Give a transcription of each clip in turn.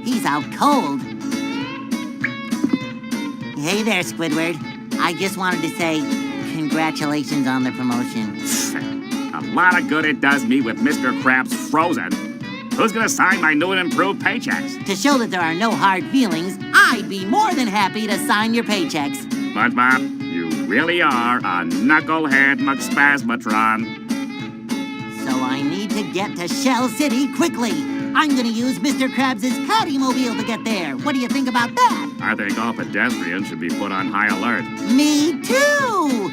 He's out cold. Hey there, Squidward. I just wanted to say congratulations on the promotion. A lot of good it does me with Mr. Krabs frozen. Who's gonna sign my new and improved paychecks? To show that there are no hard feelings, I'd be more than happy to sign your paychecks. SpongeBob, you really are a knucklehead McSpasmatron. So I need to get to Shell City quickly. I'm gonna use Mr. Krabs' Patty-mobile to get there. What do you think about that? I think all pedestrians should be put on high alert. Me too!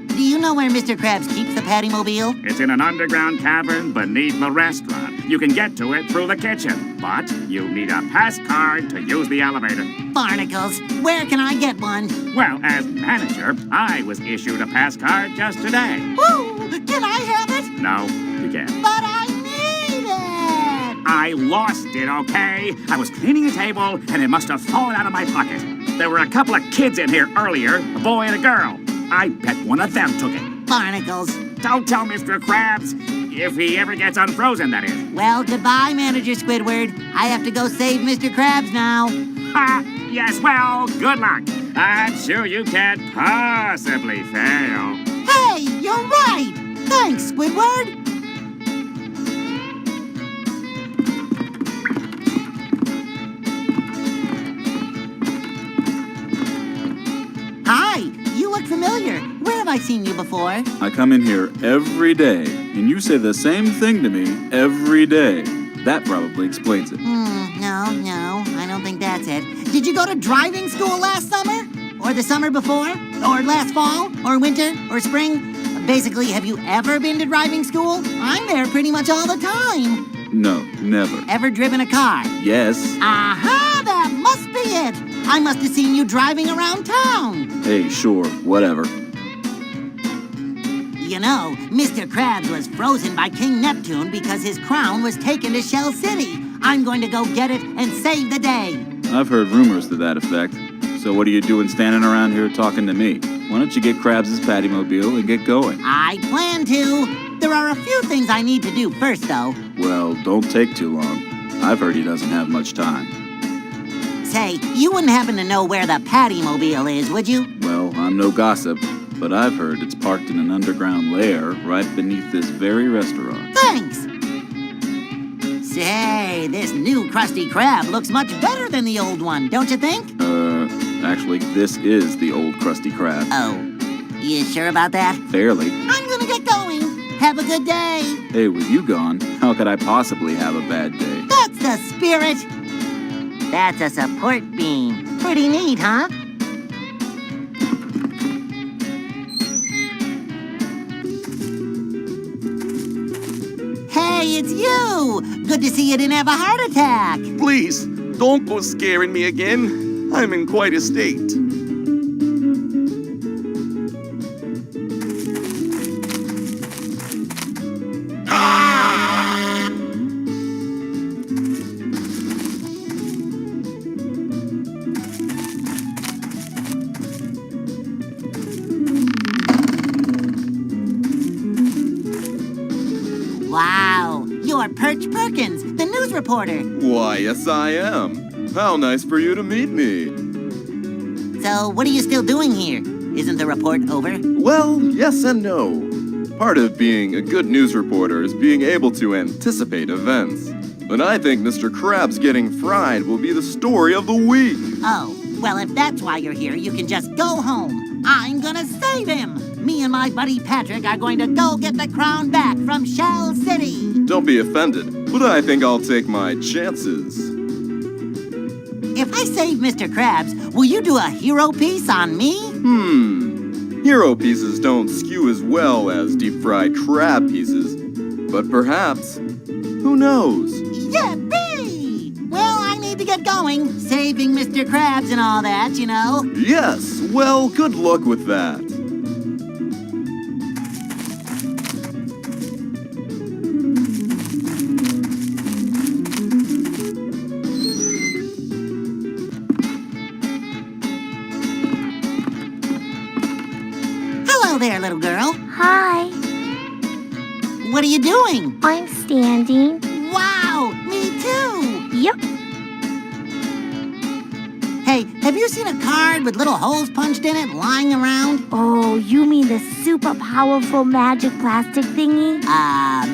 Do you know where Mr. Krabs keeps the Patty-mobile? It's in an underground cavern beneath the restaurant. You can get to it through the kitchen, but you need a pass card to use the elevator. Barnacles, where can I get one? Well, as manager, I was issued a pass card just today. Woo! Can I have it? No, you can't. But I need it! I lost it, okay? I was cleaning a table, and it must have fallen out of my pocket. There were a couple of kids in here earlier, a boy and a girl. I bet one of them took it. Barnacles. Don't tell Mr. Krabs. If he ever gets unfrozen, that is. Well, goodbye, Manager Squidward. I have to go save Mr. Krabs now. Ha! Yes, well, good luck. I'm sure you can't possibly fail. Hey, you're right! Thanks, Squidward! Hi, you look familiar. Where have I seen you before? I come in here every day, and you say the same thing to me every day. That probably explains it. No, I don't think that's it. Did you go to driving school last summer? Or the summer before? Or last fall? Or winter? Or spring? Basically, have you ever been to driving school? I'm there pretty much all the time. No, never. Ever driven a car? Yes. Aha! That must be it! I must have seen you driving around town. Hey, sure, whatever. You know, Mr. Krabs was frozen by King Neptune because his crown was taken to Shell City. I'm going to go get it and save the day. I've heard rumors to that effect. So what are you doing standing around here talking to me? Why don't you get Krabs' Patty-mobile and get going? I plan to. There are a few things I need to do first, though. Well, don't take too long. I've heard he doesn't have much time. Say, you wouldn't happen to know where the Patty-mobile is, would you? Well, I'm no gossip, but I've heard it's parked in an underground lair right beneath this very restaurant. Thanks! Say, this new Krusty Krab looks much better than the old one, don't you think? Actually, this is the old Krusty Krab. Oh, you sure about that? Fairly. I'm gonna get going. Have a good day. Hey, with you gone, how could I possibly have a bad day? That's the spirit. That's a support beam. Pretty neat, huh? Hey, it's you! Good to see you didn't have a heart attack. Please, don't go scaring me again. I'm in quite a state. Wow, you're Perch Perkins, the news reporter. Why, yes I am. How nice for you to meet me. So, what are you still doing here? Isn't the report over? Well, yes and no. Part of being a good news reporter is being able to anticipate events. But I think Mr. Krabs getting fried will be the story of the week. Oh, well, if that's why you're here, you can just go home. I'm gonna save him. Me and my buddy Patrick are going to go get the crown back from Shell City. Don't be offended, but I think I'll take my chances. If I save Mr. Krabs, will you do a hero piece on me? Hero pieces don't skew as well as deep-fried crab pieces. But perhaps, who knows? Yippee! Well, I need to get going. Saving Mr. Krabs and all that, you know. Yes, well, good luck with that. Hello there, little girl. Hi. What are you doing? I'm standing. Wow, me too. Yep. Hey, have you seen a card with little holes punched in it lying around? Oh, you mean the super powerful magic plastic thingy?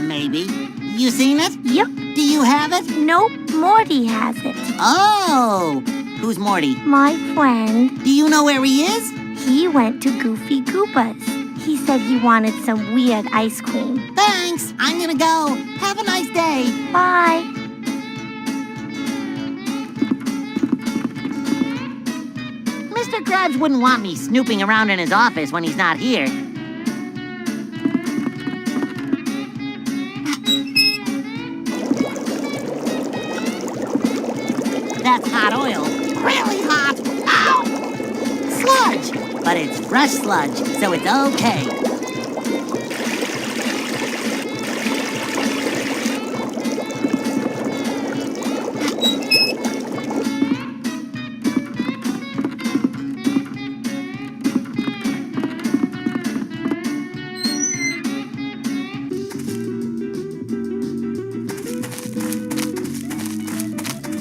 Maybe. You seen it? Yep. Do you have it? Nope, Morty has it. Oh! Who's Morty? My friend. Do you know where he is? He went to Goofy Gooba's. He said he wanted some weird ice cream. Thanks. I'm gonna go. Have a nice day. Bye. Mr. Krabs wouldn't want me snooping around in his office when he's not here. That's hot oil. Really hot. Ow! Sludge. But it's fresh sludge, so it's okay.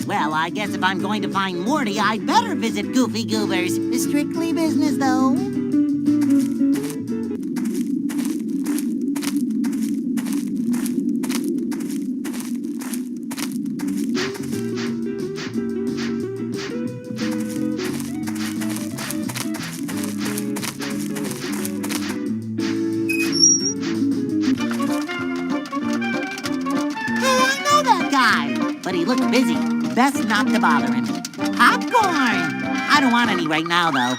Well, I guess if I'm going to find Morty, I'd better visit Goofy Goober's. Strictly business, though. Hey, I know that guy, but he looked busy. Best not to bother him. Popcorn! I don't want any right now, though.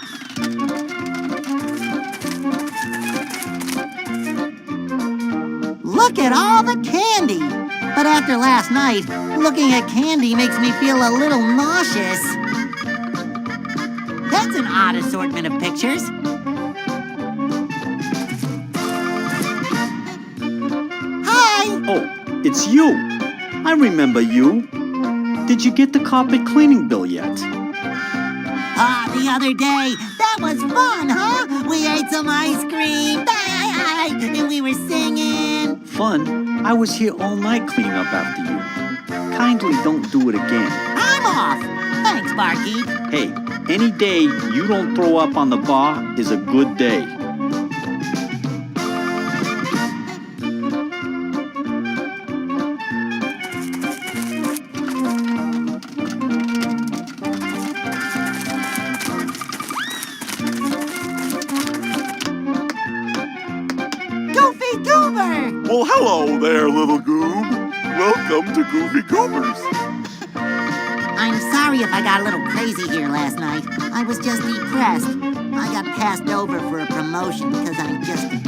Look at all the candy! But after last night, looking at candy makes me feel a little nauseous. That's an odd assortment of pictures. Hi! Oh, it's you. I remember you. Did you get the carpet cleaning bill yet? The other day. That was fun, huh? We ate some ice cream. And we were singing. Fun? I was here all night cleaning up after you. Kindly don't do it again. I'm off. Thanks, barkeep. Hey, any day you don't throw up on the bar is a good day. Goofy Goober! Well, hello there, little goob. Welcome to Goofy Goobers. I'm sorry if I got a little crazy here last night. I was just depressed. I got passed over for a promotion because I'm just a kid.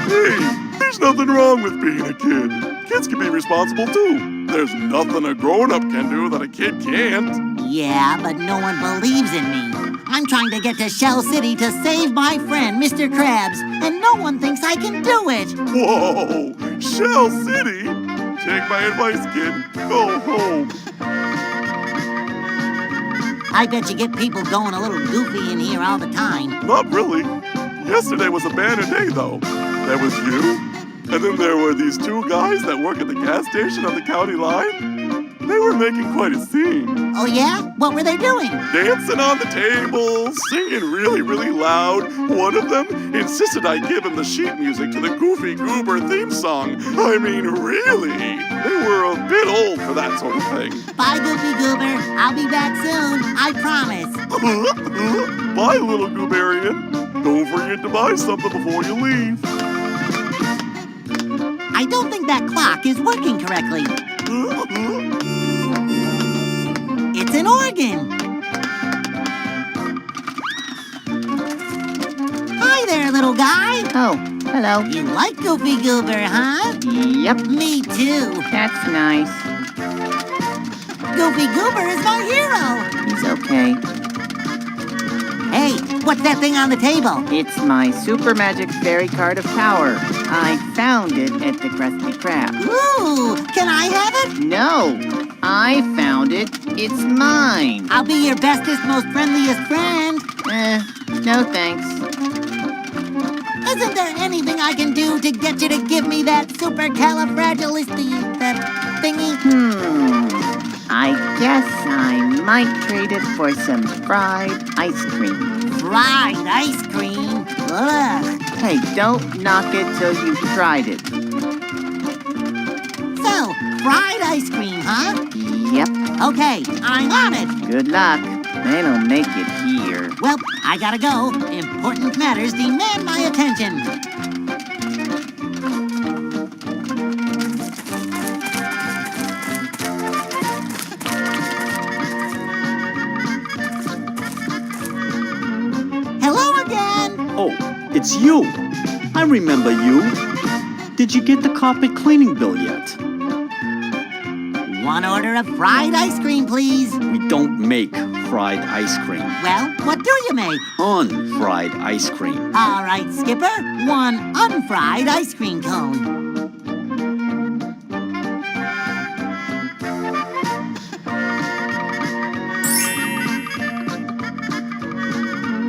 Hey, there's nothing wrong with being a kid. Kids can be responsible too. There's nothing a grown-up can do that a kid can't. Yeah, but no one believes in me. I'm trying to get to Shell City to save my friend, Mr. Krabs, and no one thinks I can do it. Whoa, Shell City? Take my advice, kid. Go home. I bet you get people going a little goofy in here all the time. Not really. Yesterday was a banner day, though. There was you, and then there were these two guys that work at the gas station on the county line. They were making quite a scene. Oh, yeah? What were they doing? Dancing on the table, singing really, really loud. One of them insisted I give him the sheet music to the Goofy Goober theme song. I mean, really? They were a bit old for that sort of thing. Bye, Goofy Goober. I'll be back soon. I promise. Bye, little Gooberian. Don't forget to buy something before you leave. I don't think that clock is working correctly. It's an organ. Hi there, little guy. Oh, hello. You like Goofy Goober, huh? Yep, Me too. that's nice. Goofy Goober is my hero. He's okay. Hey, what's that thing on the table? It's my super magic fairy card of power. I found it at the Krusty Krab. Ooh, can I have it? No, I found it. It's mine. I'll be your bestest, most friendliest friend. No thanks. Isn't there anything I can do to get you to give me that supercalifragilistic thingy? I guess I might trade it for some fried ice cream. Fried ice cream? Ugh. Hey, don't knock it till you've tried it. So, fried ice cream, huh? Yep, Okay, I'm on it. good luck. They don't make it here. Well, I gotta go. Important matters demand my attention. Hello again. Oh, it's you. I remember you. Did you get the carpet cleaning bill yet? One order of fried ice cream, please. We don't make fried ice cream. Well, what do you make? Unfried ice cream. All right, Skipper. One unfried ice cream cone.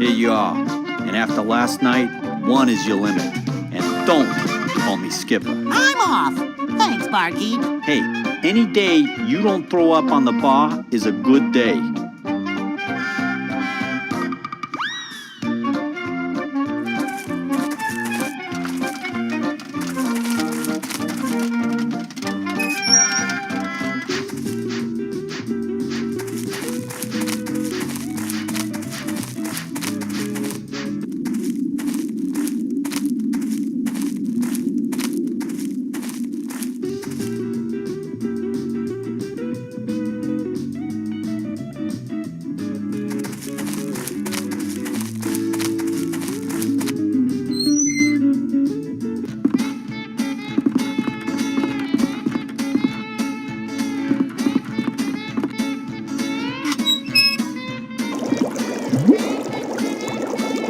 Here you are. And after last night, one is your limit. And don't call me Skipper. I'm off. Thanks, barkeep. Hey, any day you don't throw up on the bar is a good day.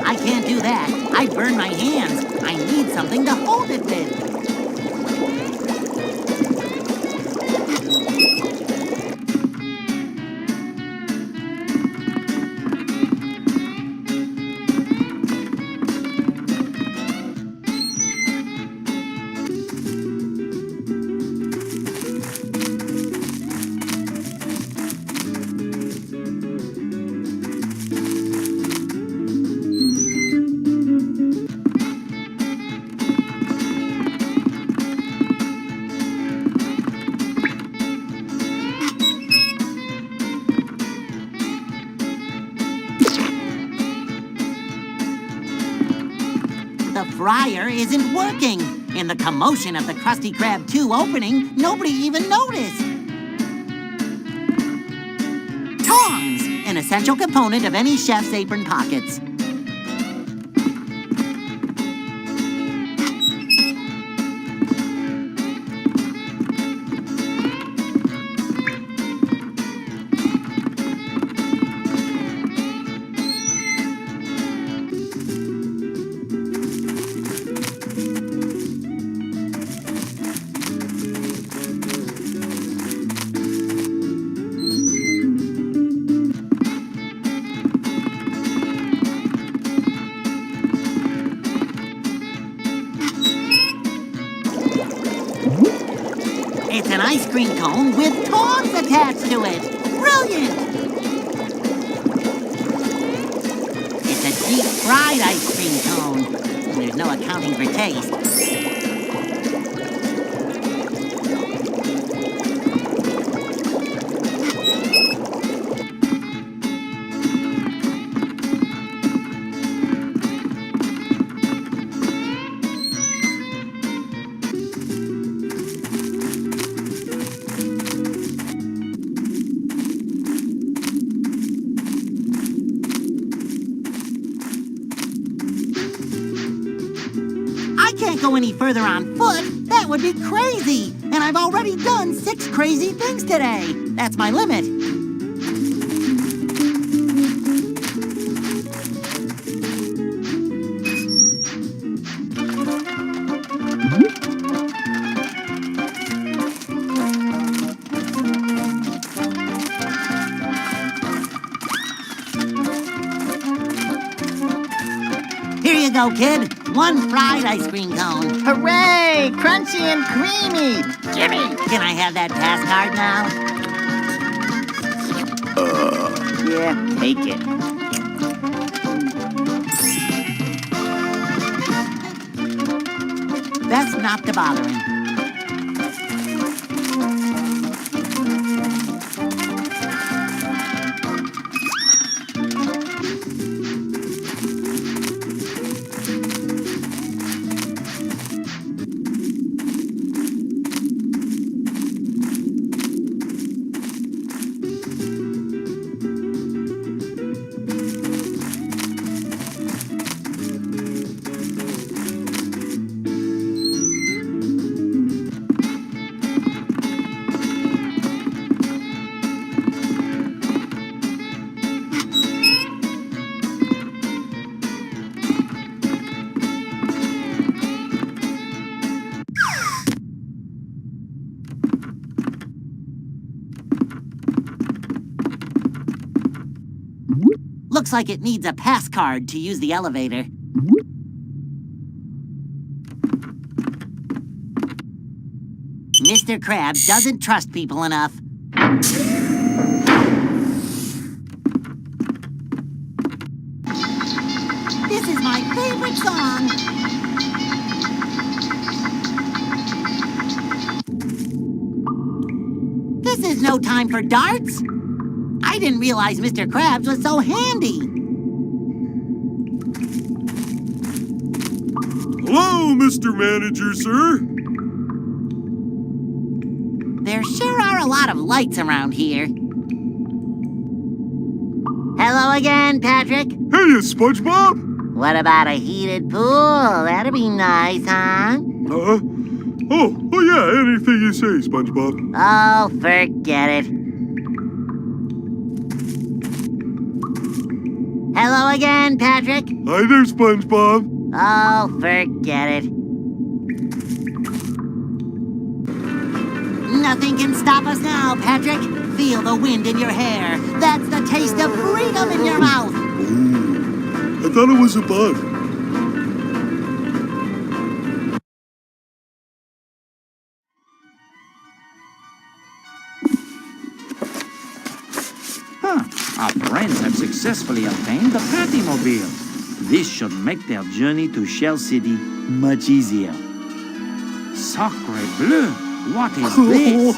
I can't do that. I burn my hands. I need something to hold it with. The fryer isn't working. In the commotion of the Krusty Krab 2 opening, nobody even noticed. Tongs, an essential component of any chef's apron pockets. It's an ice cream cone with tongs attached to it. Brilliant! It's a deep fried ice cream cone. There's no accounting for taste. I can't go any further on foot. That would be crazy. And I've already done 6 crazy things today. That's my limit. Here you go, kid. one fried ice cream cone. Hooray! Crunchy and creamy! Gimme! Can I have that pass card now? Yeah, take it. Best not to bother him. Looks like it needs a pass card to use the elevator. Mr. Krabs doesn't trust people enough. This is my favorite song. This is no time for darts. I didn't realize Mr. Krabs was so handy. Hello, Mr. Manager, sir. There sure are a lot of lights around here. Hello again, Patrick. Hey, SpongeBob. What about a heated pool? That'd be nice, huh? Oh yeah, anything you say, SpongeBob. Oh, forget it. Hello again, Patrick. Hi there, SpongeBob. Oh, forget it. Nothing can stop us now, Patrick. Feel the wind in your hair. That's the taste of freedom in your mouth. I thought it was a bug. Our friends have successfully obtained the Pattymobile. This should make their journey to Shell City much easier. Sacre bleu! What is this?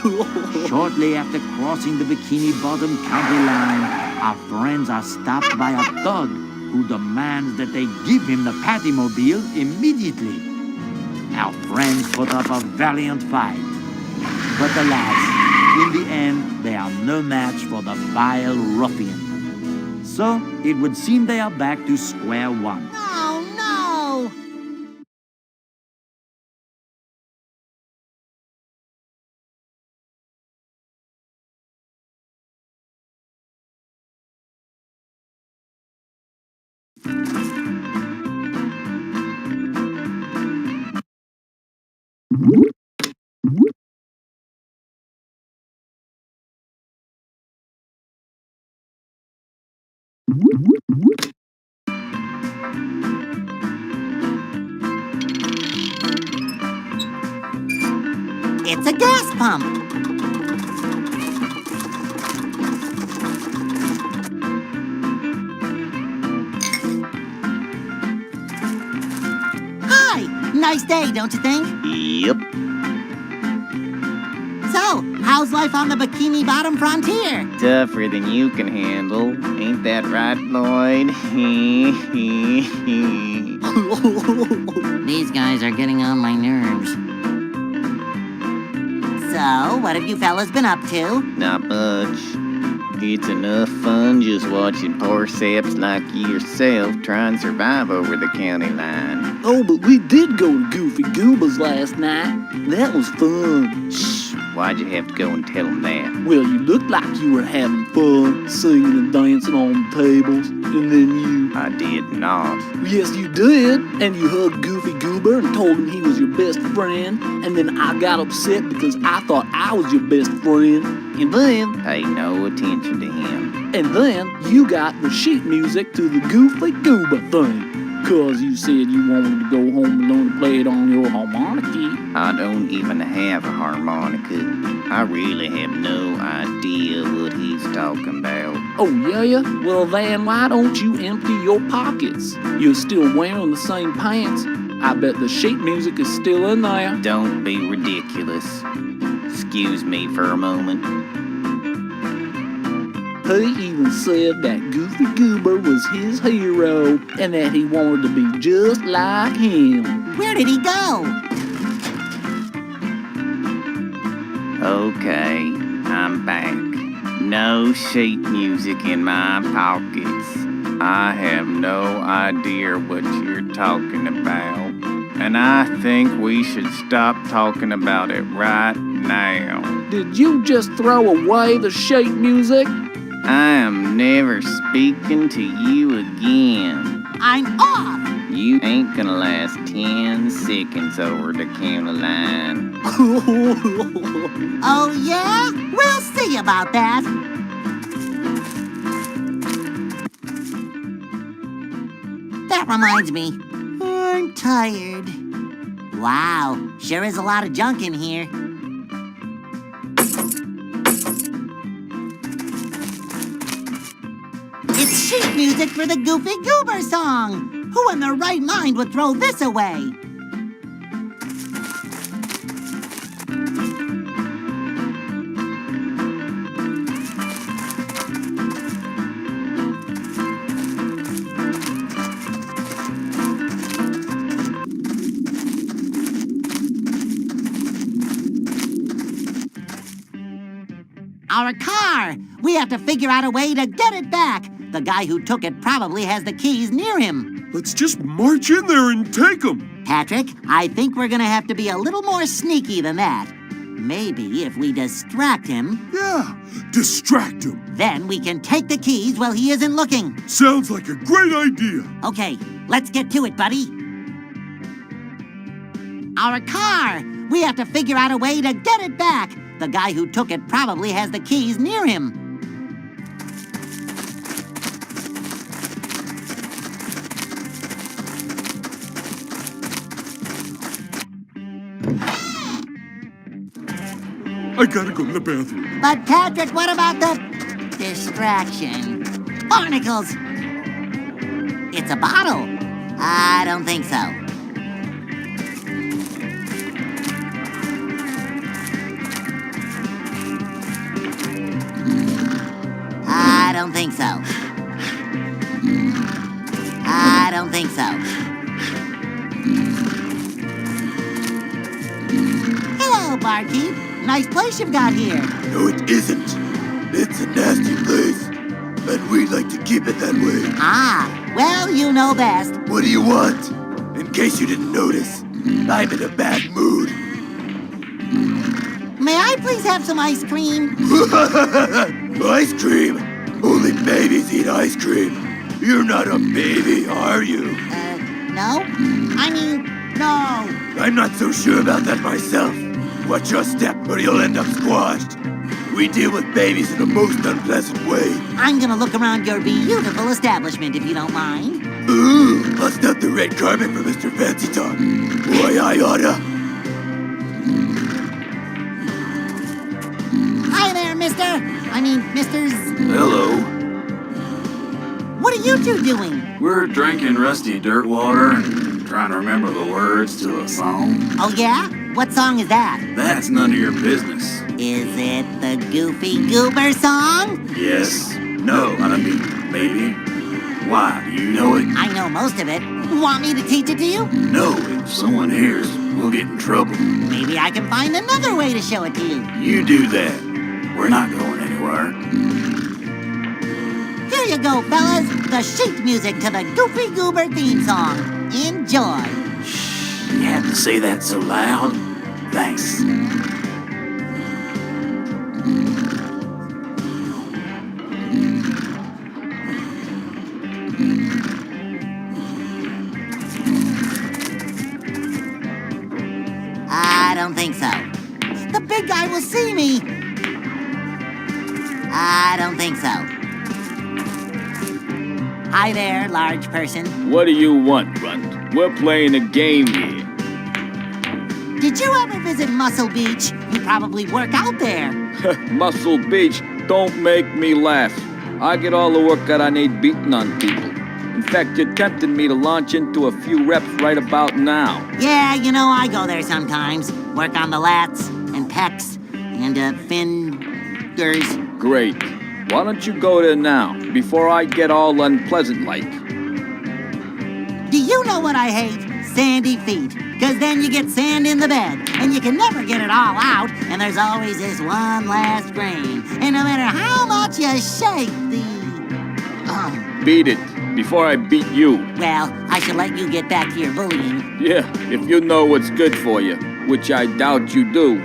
Shortly after crossing the Bikini Bottom county line, our friends are stopped by a thug who demands that they give him the Pattymobile immediately. Our friends put up a valiant fight. But alas, in the end, they are no match for the vile ruffian. So, it would seem they are back to square one. Oh, no! It's a gas pump. Hi! Nice day, don't you think? Yep. So, how's life on the Bikini Bottom frontier? Tougher than you can handle. Ain't that right, Lloyd? These guys are getting on my nerves. So, what have you fellas been up to? Not much. It's enough fun just watching poor saps like yourself try and survive over the county line. Oh, but we did go to Goofy Gooba's last night. That was fun. Shh, why'd you have to go and tell them that? Well, you looked like you were having fun, singing and dancing on the tables, and then you... I did not. Yes, you did. And you hugged Goofy Goober and told him he was your best friend, and then I got upset because I thought I was your best friend, and then... Pay no attention to him. And then you got the sheet music to the Goofy Goober thing. 'cause you said you wanted to go home and learn to play it on your harmonica. I don't even have a harmonica. I really have no idea what he's talking about. Oh, yeah? Well, then why don't you empty your pockets? You're still wearing the same pants. I bet the sheet music is still in there. Don't be ridiculous. Excuse me for a moment. He even said that Goofy Goober was his hero and that he wanted to be just like him. Where did he go? Okay, I'm back. No sheet music in my pockets. I have no idea what you're talking about. And I think we should stop talking about it right now. Did you just throw away the sheet music? I am never speaking to you again. I'm off! You ain't gonna last 10 seconds over the county line. Oh, yeah? We'll see about that. That reminds me, I'm tired. Wow, sure is a lot of junk in here. It's sheet music for the Goofy Goober song. Who in their right mind would throw this away? Our car! We have to figure out a way to get it back. The guy who took it probably has the keys near him. Let's just march in there and take them. Patrick, I think we're gonna have to be a little more sneaky than that. Maybe if we distract him, Yeah, distract him. then we can take the keys while he isn't looking. Sounds like a great idea. Okay, let's get to it, buddy. Our car! We have to figure out a way to get it back. The guy who took it probably has the keys near him. I gotta go to the bathroom. But Patrick, what about the distraction? Barnacles! It's a bottle. I don't think so. I don't think so. I don't think so. Hello, barkeep. Nice place you've got here. No, it isn't. It's a nasty place, and we'd like to keep it that way. Ah, well, you know best. What do you want? In case you didn't notice, I'm in a bad mood. May I please have some ice cream? Ice cream? Only babies eat ice cream. You're not a baby, are you? No? I mean, no. I'm not so sure about that myself. Watch your step or you'll end up squashed. We deal with babies in a most unpleasant way. I'm gonna look around your beautiful establishment if you don't mind. Ooh, bust out the red carpet for Mr. Fancy Talk. Boy, I oughta. Hi there, misters. Hello. What are you two doing? We're drinking rusty dirt water and trying to remember the words to a song. Oh, yeah? What song is that? That's none of your business. Is it the Goofy Goober song? Yes. No. I mean, maybe. Why? Do you know it? I know most of it. Want me to teach it to you? No. If someone hears, we'll get in trouble. Maybe I can find another way to show it to you. You do that. We're not going anywhere. Here you go, fellas. The sheet music to the Goofy Goober theme song. Enjoy. You have to say that so loud? Thanks. I don't think so. The big guy will see me. I don't think so. Hi there, large person. What do you want, Runt? We're playing a game here. Did you ever visit Muscle Beach? You probably work out there. Muscle Beach, don't make me laugh. I get all the work that I need beating on people. In fact, you're tempting me to launch into a few reps right about now. Yeah, you know, I go there sometimes. Work on the lats and pecs and fingers. Great. Why don't you go there now, before I get all unpleasant-like? Do you know what I hate? Sandy feet. Because then you get sand in the bed, and you can never get it all out, and there's always this one last grain. And no matter how much you shake the... Beat it, before I beat you. Well, I should let you get back to your bullying. Yeah, if you know what's good for you, which I doubt you do.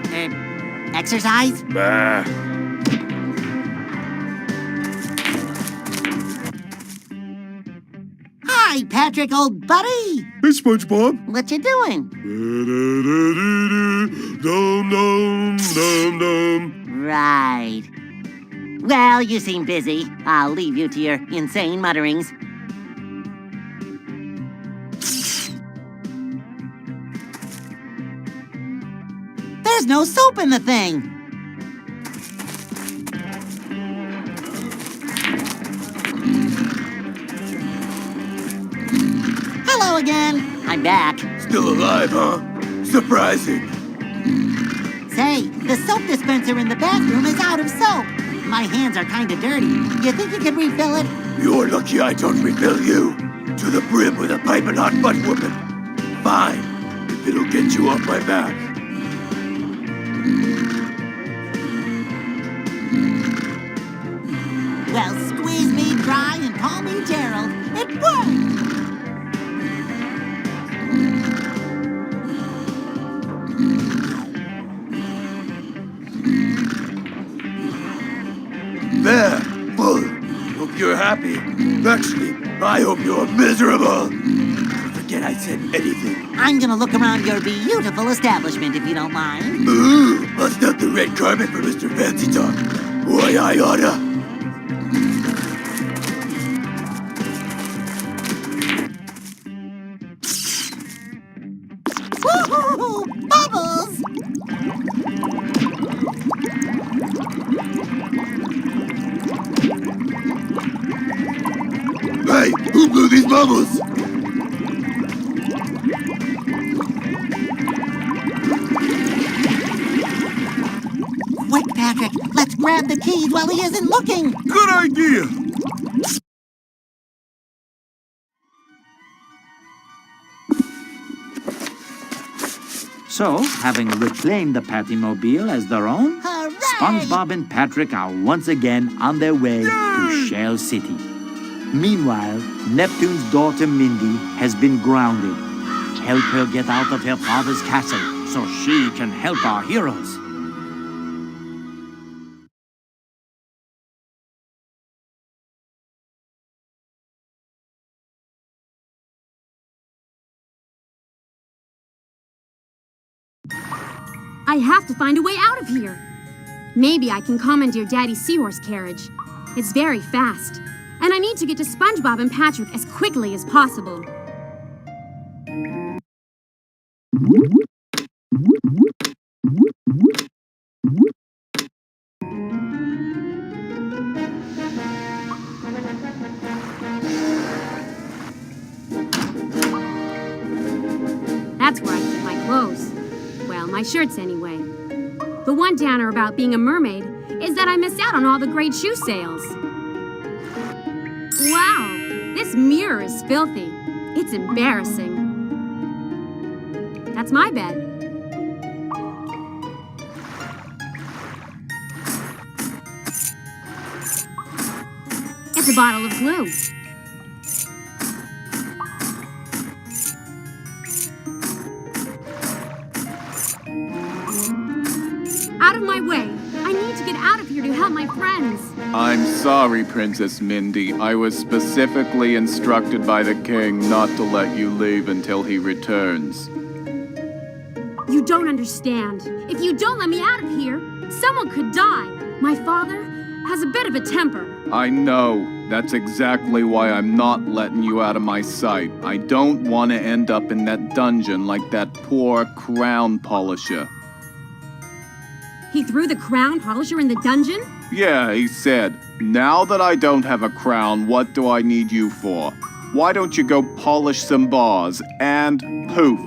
Exercise? Bah. Hi, Patrick, old buddy. Hey, SpongeBob. What you doing? Dum dum dum dum. Right. Well, you seem busy. I'll leave you to your insane mutterings. There's no soap in the thing. Hello again. I'm back. Still alive, huh? Surprising. Say, the soap dispenser in the bathroom is out of soap. My hands are kind of dirty. You think you could refill it? You're lucky I don't refill you. To the brim with a piping hot butt whooping. Fine, if it'll get you off my back. Well, squeeze me dry and call me Gerald. It worked! There, full. Hope you're happy. Actually, I hope you're miserable. Forget I said anything. I'm gonna look around your beautiful establishment if you don't mind. Ooh, bust out the red carpet for Mr. Fancy Talk. Why, I oughta. Woohoo! Bubbles! Hey, who blew these bubbles? Quick, Patrick, let's grab the keys while he isn't looking. Good idea. So, having reclaimed the Pattymobile as their own, Hooray! SpongeBob and Patrick are once again on their way to Shell City. Meanwhile, Neptune's daughter Mindy has been grounded. Help her get out of her father's castle so she can help our heroes. I have to find a way out of here. Maybe I can commandeer Daddy's seahorse carriage. It's very fast, and I need to get to SpongeBob and Patrick as quickly as possible. That's where I keep my clothes. Well, my shirts anyway. The one downer about being a mermaid is that I miss out on all the great shoe sales. Wow, this mirror is filthy. It's embarrassing. That's my bed. It's a bottle of glue. Out of my way. I need to get out of here to help my friends. I'm sorry, Princess Mindy. I was specifically instructed by the king not to let you leave until he returns. You don't understand. If you don't let me out of here, someone could die. My father has a bit of a temper. I know, That's exactly why I'm not letting you out of my sight. I don't want to end up in that dungeon like that poor crown polisher. He threw the crown polisher in the dungeon? Yeah, he said, now that I don't have a crown, what do I need you for? Why don't you go polish some bars? And poof,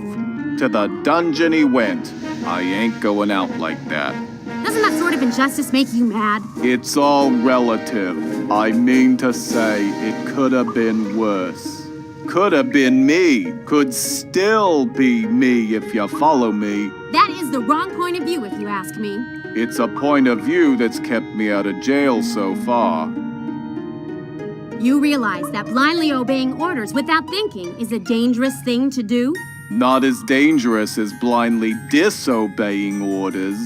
to the dungeon he went. I ain't going out like that. Doesn't that sort of injustice make you mad? It's all relative. I mean to say, it could have been worse. Could have been me. Could still be me if you follow me. That is the wrong point of view, if you ask me. It's a point of view that's kept me out of jail so far. You realize that blindly obeying orders without thinking is a dangerous thing to do? Not as dangerous as blindly disobeying orders.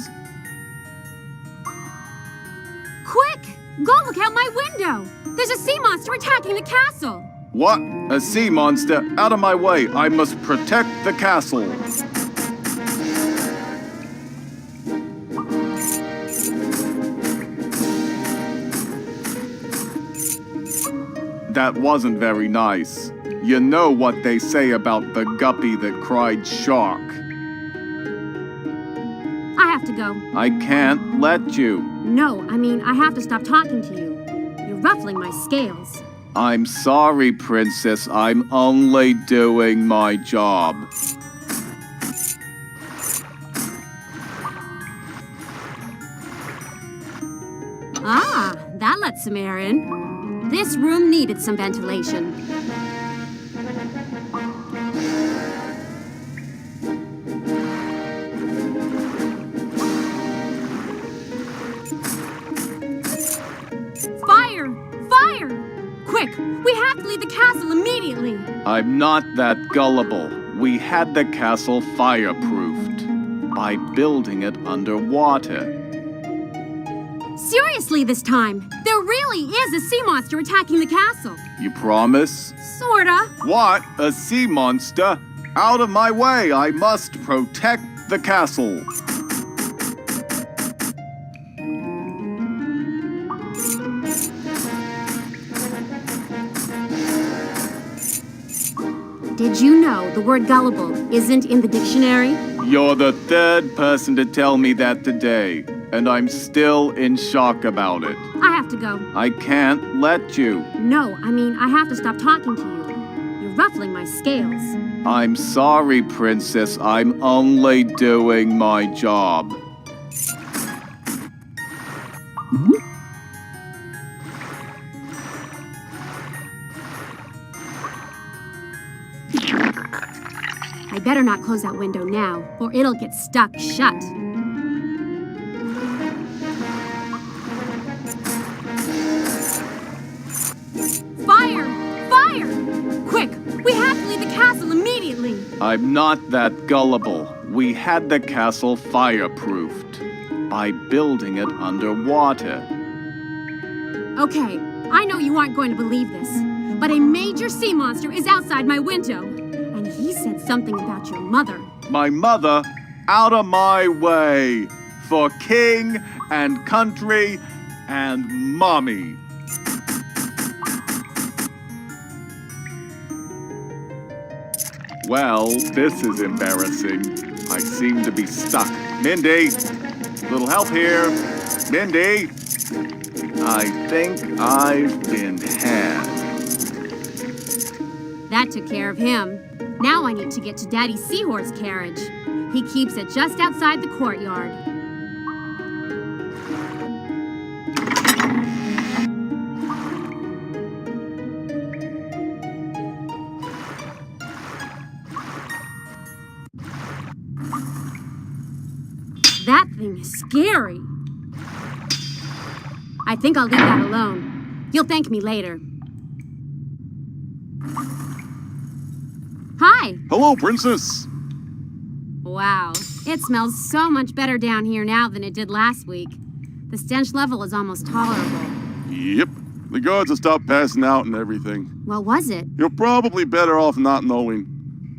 Quick! Go look out my window! There's a sea monster attacking the castle! What? A sea monster? Out of my way! I must protect the castle! That wasn't very nice. You know what they say about the guppy that cried shark. I have to go. I can't let you. No, I mean, I have to stop talking to you. You're ruffling my scales. I'm sorry, Princess. I'm only doing my job. Ah, that lets some air in. This room needed some ventilation. Fire! Fire! Quick! We have to leave the castle immediately! I'm not that gullible. We had the castle fireproofed by building it underwater. Seriously this time, there really is a sea monster attacking the castle. You promise? Sorta. What? A sea monster? Out of my way! I must protect the castle. Did you know the word gullible isn't in the dictionary? You're the third person to tell me that today, and I'm still in shock about it. I have to go. I can't let you. No, I mean, I have to stop talking to you. You're ruffling my scales. I'm sorry, Princess. I'm only doing my job. I better not close that window now, or it'll get stuck shut. Fire! Fire! Quick! We have to leave the castle immediately! I'm not that gullible. We had the castle fireproofed by building it underwater. Okay, I know you aren't going to believe this, but a major sea monster is outside my window. And he said something about your mother. My mother? Out of my way! For king and country and mommy. Well, this is embarrassing. I seem to be stuck. Mindy! Little help here. Mindy! I think I've been had. That took care of him. Now I need to get to Daddy's seahorse carriage. He keeps it just outside the courtyard. That thing is scary. I think I'll leave that alone. You'll thank me later. Hi! Hello, Princess! Wow, it smells so much better down here now than it did last week. The stench level is almost tolerable. Yep. The guards have stopped passing out and everything. What was it? You're probably better off not knowing.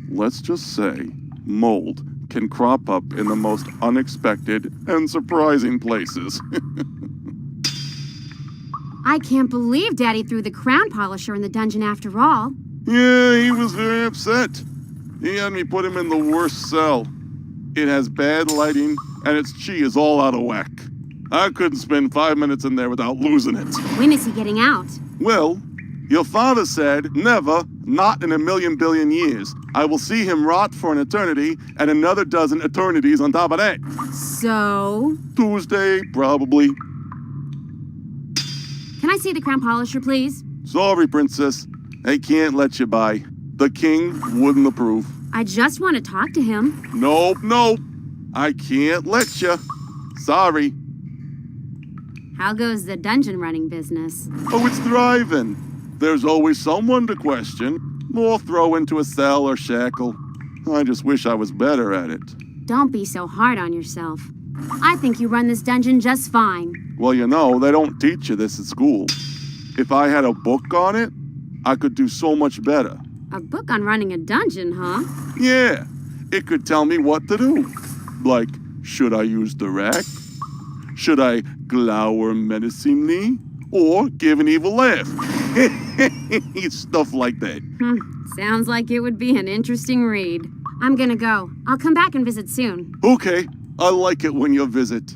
Let's just say, mold can crop up in the most unexpected and surprising places. I can't believe Daddy threw the crown polisher in the dungeon after all. Yeah, he was very upset. He had me put him in the worst cell. It has bad lighting, and its chi is all out of whack. I couldn't spend 5 minutes in there without losing it. When is he getting out? Well, your father said, never, not in a million billion years. I will see him rot for an eternity, and another dozen eternities on top of that. So? Tuesday, probably. Can I see the crown polisher, please? Sorry, Princess. They can't let you by. The king wouldn't approve. I just want to talk to him. Nope. I can't let you. Sorry. How goes the dungeon running business? Oh, it's thriving. There's always someone to question, or throw into a cell or shackle. I just wish I was better at it. Don't be so hard on yourself. I think you run this dungeon just fine. Well, you know, they don't teach you this at school. If I had a book on it, I could do so much better. A book on running a dungeon, huh? Yeah, it could tell me what to do. Like, should I use the rack? Should I glower menacingly? Or give an evil laugh? Stuff like that. Sounds like it would be an interesting read. I'm gonna go. I'll come back and visit soon. Okay, I like it when you visit.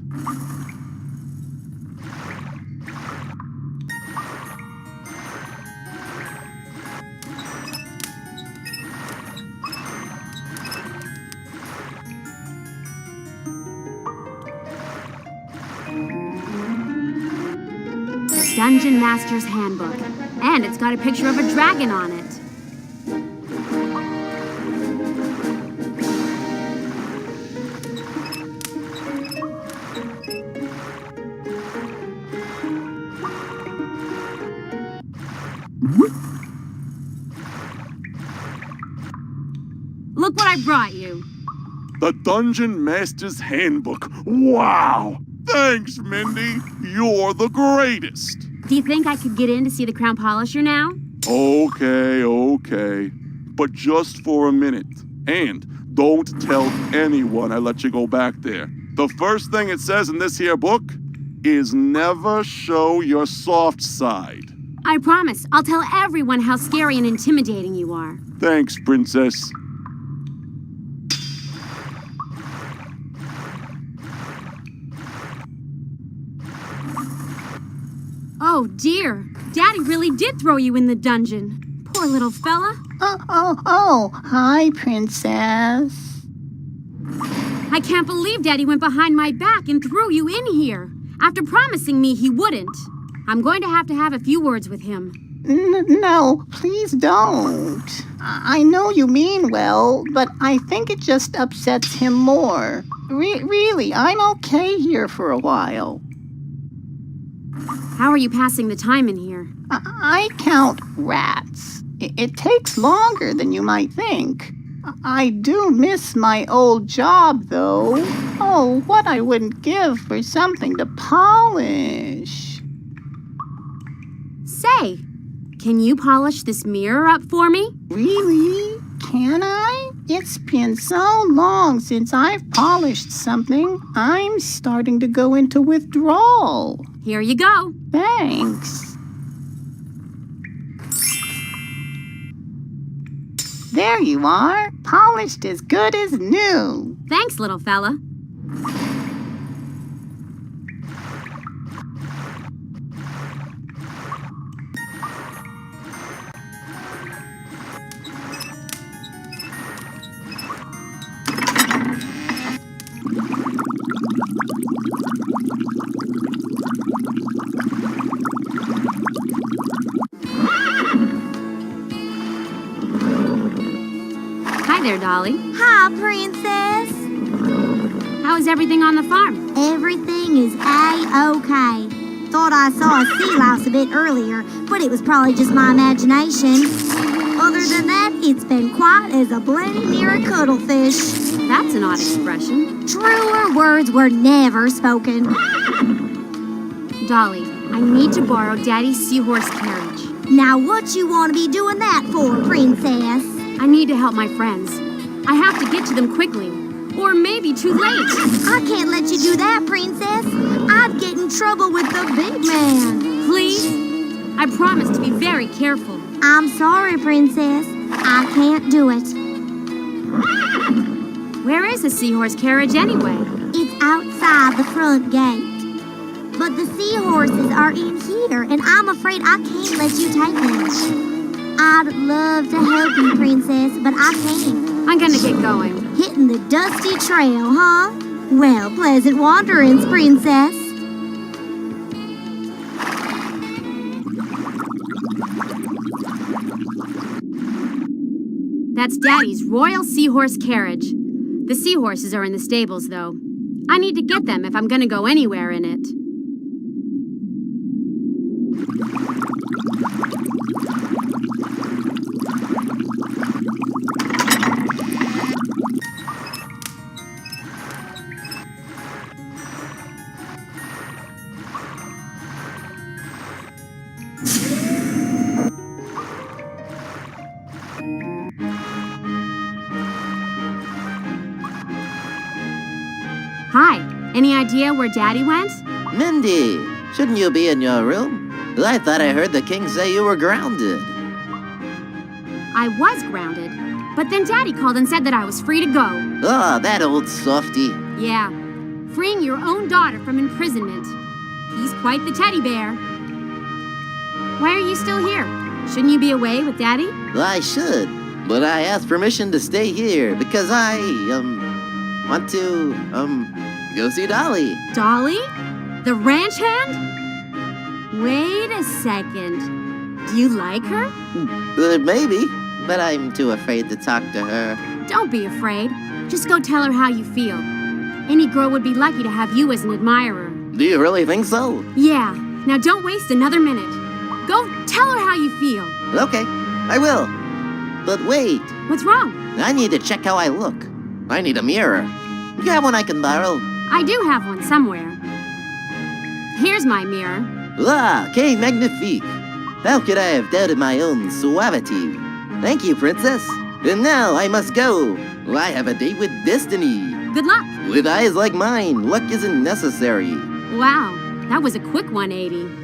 Dungeon Master's Handbook. And it's got a picture of a dragon on it. Look what I brought you. The Dungeon Master's Handbook. Wow! Thanks, Mindy. You're the greatest. Do you think I could get in to see the crown polisher now? Okay. But just for a minute. And don't tell anyone I let you go back there. The first thing it says in this here book is never show your soft side. I promise. I'll tell everyone how scary and intimidating you are. Thanks, Princess. Oh, dear. Daddy really did throw you in the dungeon. Poor little fella. Hi, Princess. I can't believe Daddy went behind my back and threw you in here, after promising me he wouldn't. I'm going to have a few words with him. No, please don't. I know you mean well, but I think it just upsets him more. Really, I'm okay here for a while. How are you passing the time in here? I count rats. It takes longer than you might think. I do miss my old job, though. Oh, what I wouldn't give for something to polish. Say, can you polish this mirror up for me? Really? Can I? It's been so long since I've polished something, I'm starting to go into withdrawal. Here you go. Thanks. There you are, polished as good as new. Thanks, little fella. Hi there, Dolly. Hi, Princess. How is everything on the farm? Everything is A-okay. Thought I saw a sea louse a bit earlier, but it was probably just my imagination. Other than that, it's been quiet as a bloody near a cuttlefish. That's an odd expression. Truer words were never spoken. Dolly, I need to borrow Daddy's seahorse carriage. Now what you want to be doing that for, Princess? I need to help my friends. I have to get to them quickly, or maybe too late. I can't let you do that, Princess. I'd get in trouble with the big man. Please? I promise to be very careful. I'm sorry, Princess. I can't do it. Where is the seahorse carriage anyway? It's outside the front gate. But the seahorses are in here, and I'm afraid I can't let you take them. I'd love to help you, Princess, but I can't. I'm gonna get going. Hitting the dusty trail, huh? Well, pleasant wanderings, Princess. That's Daddy's Royal Seahorse carriage. The seahorses are in the stables, though. I need to get them if I'm gonna go anywhere in it. Hi, any idea where Daddy went? Mindy, shouldn't you be in your room? I thought I heard the king say you were grounded. I was grounded, but then Daddy called and said that I was free to go. Oh, that old softy. Yeah, freeing your own daughter from imprisonment. He's quite the teddy bear. Why are you still here? Shouldn't you be away with Daddy? I should, but I asked permission to stay here because I, want to, go see Dolly. Dolly? The ranch hand? Wait a second. Do you like her? Maybe, but I'm too afraid to talk to her. Don't be afraid. Just go tell her how you feel. Any girl would be lucky to have you as an admirer. Do you really think so? Yeah. Now don't waste another minute. Go tell her how you feel. Okay, I will. But wait. What's wrong? I need to check how I look. I need a mirror. You have one I can borrow? I do have one somewhere. Here's my mirror. Ah, que magnifique. How could I have doubted my own suavity? Thank you, Princess. And now I must go. I have a date with destiny. Good luck. With eyes like mine, luck isn't necessary. Wow, that was a quick 180.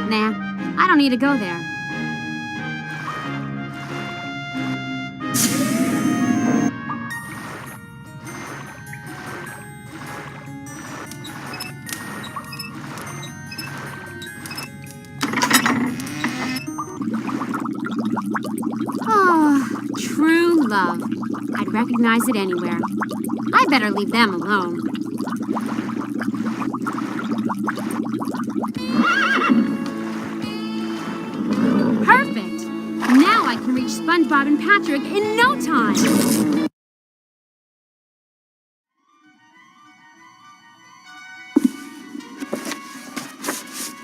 Nah, I don't need to go there. Oh, true love. I'd recognize it anywhere. I better leave them alone. Perfect! Now I can reach SpongeBob and Patrick in no time!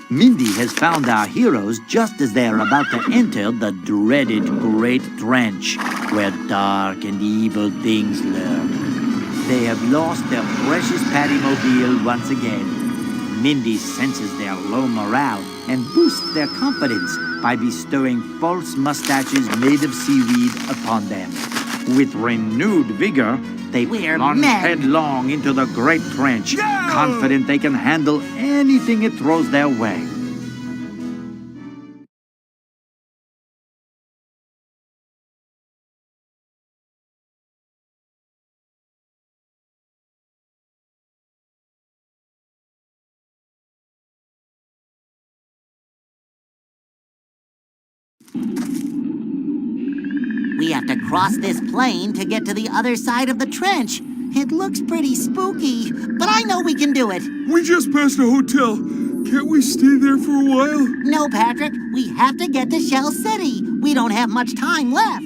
Mindy has found our heroes just as they are about to enter the dreaded Great Trench, where dark and evil things lurk. They have lost their precious Pattymobile once again. Mindy senses their low morale and boosts their confidence by bestowing false mustaches made of seaweed upon them. With renewed vigor, they plunge headlong into the Great Trench, confident they can handle anything it throws their way. We have to cross this plain to get to the other side of the trench. It looks pretty spooky, but I know we can do it. We just passed a hotel. Can't we stay there for a while? No, Patrick. We have to get to Shell City. We don't have much time left.